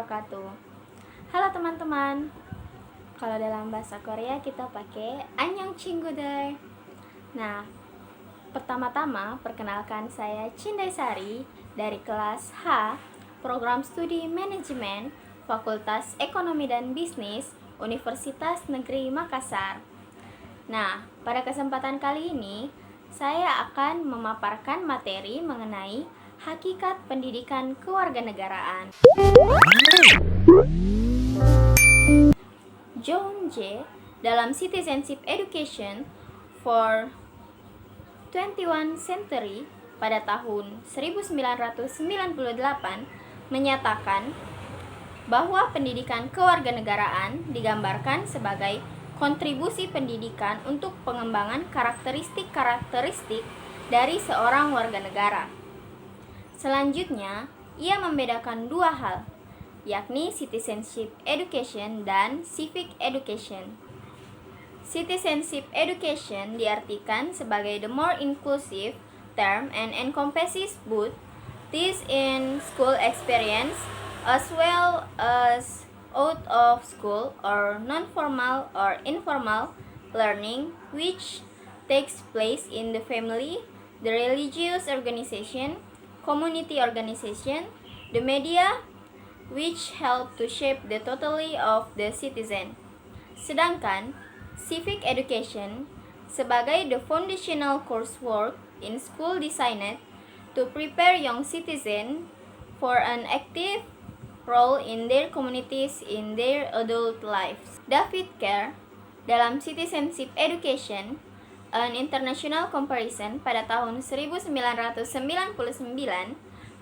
wabarakatuh. Halo teman-teman. Kalau dalam bahasa Korea kita pakai Annyeongchingguder. Nah, pertama-tama perkenalkan saya Cindaisari dari kelas H, Program Studi Manajemen, Fakultas Ekonomi dan Bisnis, Universitas Negeri Makassar. Nah, pada kesempatan kali ini saya akan memaparkan materi mengenai hakikat pendidikan kewarganegaraan. John J. dalam Citizenship Education for 21st Century pada tahun 1998 menyatakan bahwa pendidikan kewarganegaraan digambarkan sebagai kontribusi pendidikan untuk pengembangan karakteristik-karakteristik dari seorang warga negara. Selanjutnya, ia membedakan dua hal, yakni citizenship education dan civic education. Citizenship education diartikan sebagai the more inclusive term and encompasses both this in-school experience as well as out of school or non-formal or informal learning which takes place in the family, the religious organization, community organization, the media, which help to shape the totality of the citizen. Sedangkan civic education sebagai the foundational coursework in school designed to prepare young citizen for an active role in their communities in their adult lives. David Kerr dalam Citizenship Education, an International Comparison pada tahun 1999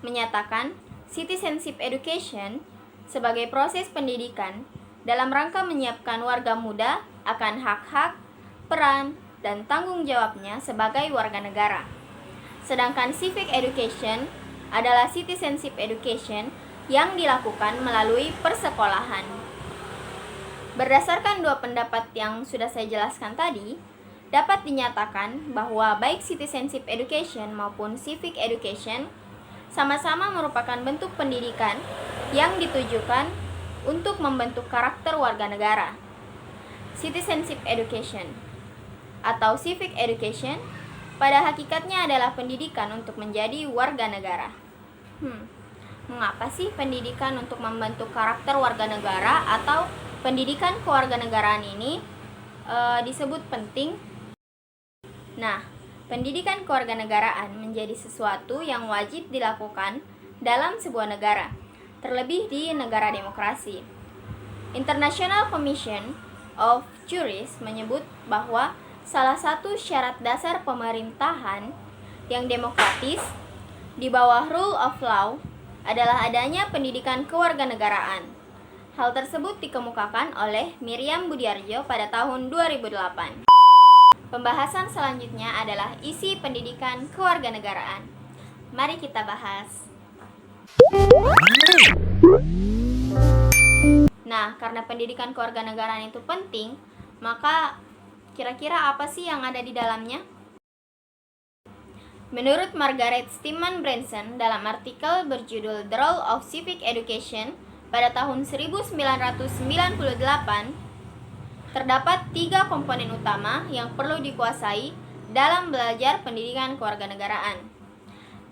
menyatakan citizenship education sebagai proses pendidikan dalam rangka menyiapkan warga muda akan hak-hak, peran, dan tanggung jawabnya sebagai warga negara. Sedangkan civic education adalah citizenship education yang dilakukan melalui persekolahan. Berdasarkan dua pendapat yang sudah saya jelaskan tadi, dapat dinyatakan bahwa baik citizenship education maupun civic education sama-sama merupakan bentuk pendidikan yang ditujukan untuk membentuk karakter warga negara. Citizenship education atau civic education pada hakikatnya adalah pendidikan untuk menjadi warga negara. Mengapa sih pendidikan untuk membentuk karakter warga negara atau pendidikan kewarganegaraan ini disebut penting? Nah, pendidikan kewarganegaraan menjadi sesuatu yang wajib dilakukan dalam sebuah negara, terlebih di negara demokrasi. International Commission of Jurists menyebut bahwa salah satu syarat dasar pemerintahan yang demokratis di bawah rule of law adalah adanya pendidikan kewarganegaraan. Hal tersebut dikemukakan oleh Miriam Budiarjo pada tahun 2008. Pembahasan selanjutnya adalah isi pendidikan kewarganegaraan. Mari kita bahas. Nah, karena pendidikan kewarganegaraan itu penting, maka kira-kira apa sih yang ada di dalamnya? Menurut Margaret Steinman Branson dalam artikel berjudul The Role of Civic Education pada tahun 1998, terdapat 3 komponen utama yang perlu dikuasai dalam belajar pendidikan kewarganegaraan.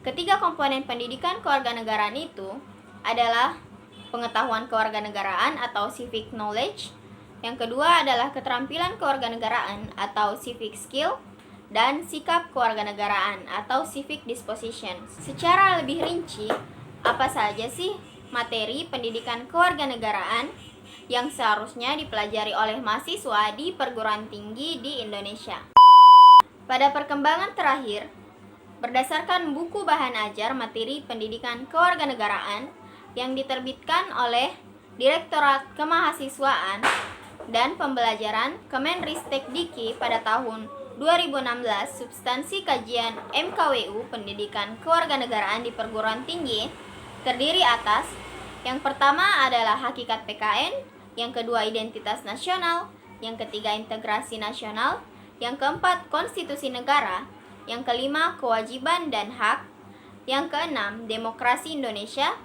Ketiga komponen pendidikan kewarganegaraan itu adalah pengetahuan kewarganegaraan atau civic knowledge, yang kedua adalah keterampilan kewarganegaraan atau civic skill, dan sikap kewarganegaraan atau civic disposition. Secara lebih rinci, apa saja sih materi pendidikan kewarganegaraan yang seharusnya dipelajari oleh mahasiswa di perguruan tinggi di Indonesia? Pada perkembangan terakhir, berdasarkan buku bahan ajar materi pendidikan kewarganegaraan yang diterbitkan oleh Direktorat Kemahasiswaan dan Pembelajaran Kemenristek Dikti pada tahun 2016, substansi kajian MKWU Pendidikan Kewarganegaraan di Perguruan Tinggi terdiri atas: yang pertama adalah hakikat PKN, yang kedua identitas nasional, yang ketiga integrasi nasional, yang keempat konstitusi negara, yang kelima kewajiban dan hak, yang keenam demokrasi Indonesia,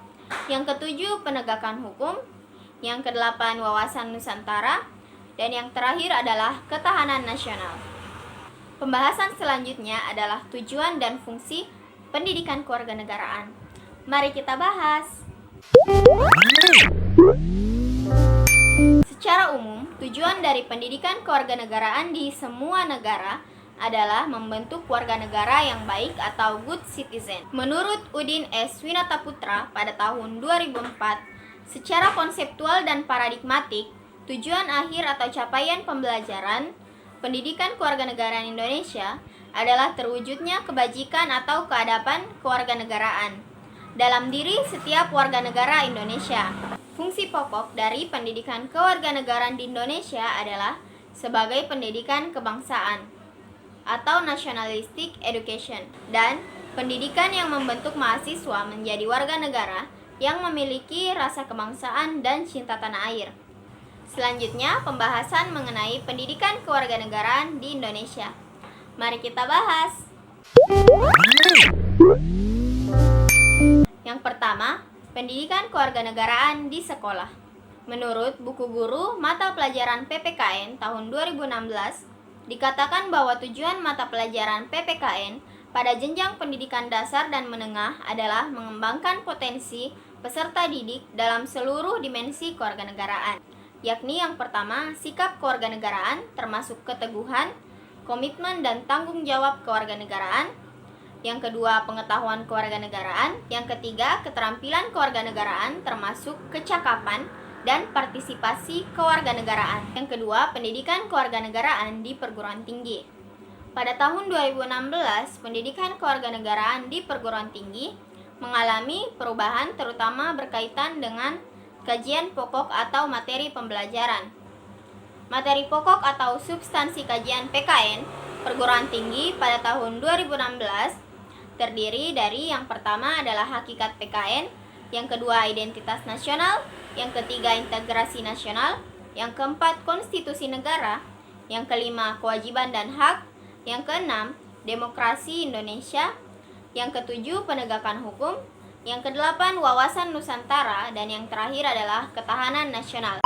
Yang ketujuh, penegakan hukum. Yang kedelapan, wawasan Nusantara. Dan yang terakhir adalah ketahanan nasional. Pembahasan selanjutnya adalah tujuan dan fungsi pendidikan kewarganegaraan. Mari kita bahas. Secara umum, tujuan dari pendidikan kewarganegaraan di semua negara adalah membentuk warga negara yang baik atau good citizen. Menurut Udin S. Winataputra pada tahun 2004, secara konseptual dan paradigmatik, tujuan akhir atau capaian pembelajaran pendidikan kewarganegaraan Indonesia adalah terwujudnya kebajikan atau keadaban kewarganegaraan dalam diri setiap warga negara Indonesia. Fungsi pokok dari pendidikan kewarganegaraan di Indonesia adalah sebagai pendidikan kebangsaan atau nationalistic education, dan pendidikan yang membentuk mahasiswa menjadi warga negara yang memiliki rasa kebangsaan dan cinta tanah air. Selanjutnya, pembahasan mengenai pendidikan kewarganegaraan di Indonesia. Mari kita bahas. Yang pertama, pendidikan kewarganegaraan di sekolah. Menurut buku guru mata pelajaran PPKN tahun 2016, dikatakan bahwa tujuan mata pelajaran PPKN pada jenjang pendidikan dasar dan menengah adalah mengembangkan potensi peserta didik dalam seluruh dimensi kewarganegaraan, yakni yang pertama, sikap kewarganegaraan termasuk keteguhan, komitmen dan tanggung jawab kewarganegaraan. Yang kedua, pengetahuan kewarganegaraan. Yang ketiga, keterampilan kewarganegaraan termasuk kecakapan dan partisipasi kewarganegaraan. Yang kedua, pendidikan kewarganegaraan di perguruan tinggi. Pada tahun 2016, pendidikan kewarganegaraan di perguruan tinggi mengalami perubahan terutama berkaitan dengan kajian pokok atau materi pembelajaran. Materi pokok atau substansi kajian PKN perguruan tinggi pada tahun 2016 terdiri dari yang pertama adalah hakikat PKN, yang kedua identitas nasional, yang ketiga integrasi nasional, yang keempat konstitusi negara, yang kelima kewajiban dan hak, yang keenam demokrasi Indonesia, yang ketujuh penegakan hukum, yang kedelapan wawasan Nusantara, dan yang terakhir adalah ketahanan nasional.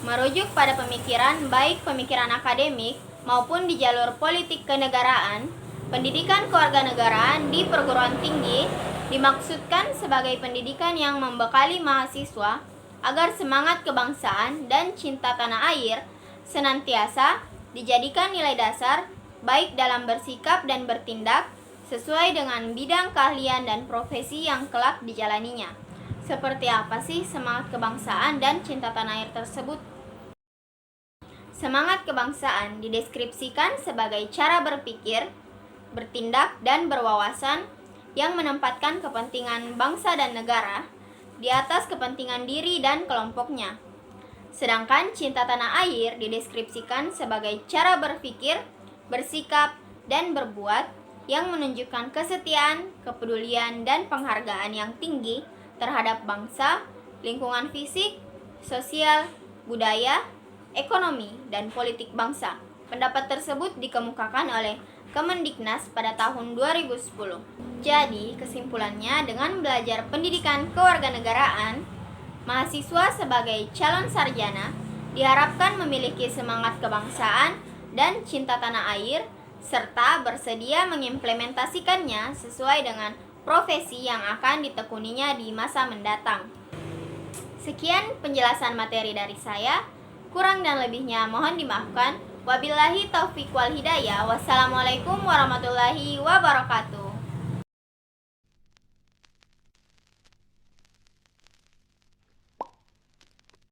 Merujuk pada pemikiran baik pemikiran akademik maupun di jalur politik kenegaraan, pendidikan kewarganegaraan di perguruan tinggi dimaksudkan sebagai pendidikan yang membekali mahasiswa agar semangat kebangsaan dan cinta tanah air senantiasa dijadikan nilai dasar baik dalam bersikap dan bertindak sesuai dengan bidang keahlian dan profesi yang kelak dijalaninya. Seperti apa sih semangat kebangsaan dan cinta tanah air tersebut? Semangat kebangsaan dideskripsikan sebagai cara berpikir, bertindak, dan berwawasan yang menempatkan kepentingan bangsa dan negara di atas kepentingan diri dan kelompoknya. Sedangkan cinta tanah air dideskripsikan sebagai cara berpikir, bersikap, dan berbuat yang menunjukkan kesetiaan, kepedulian, dan penghargaan yang tinggi terhadap bangsa, lingkungan fisik, sosial, budaya, ekonomi, dan politik bangsa. Pendapat tersebut dikemukakan oleh Kemendiknas pada tahun 2010. Jadi, kesimpulannya dengan belajar pendidikan kewarganegaraan, mahasiswa sebagai calon sarjana diharapkan memiliki semangat kebangsaan dan cinta tanah air, serta bersedia mengimplementasikannya sesuai dengan profesi yang akan ditekuninya di masa mendatang. Sekian penjelasan materi dari saya, kurang dan lebihnya mohon dimaafkan. Wabillahi taufiq wal hidayah. Wassalamualaikum warahmatullahi wabarakatuh.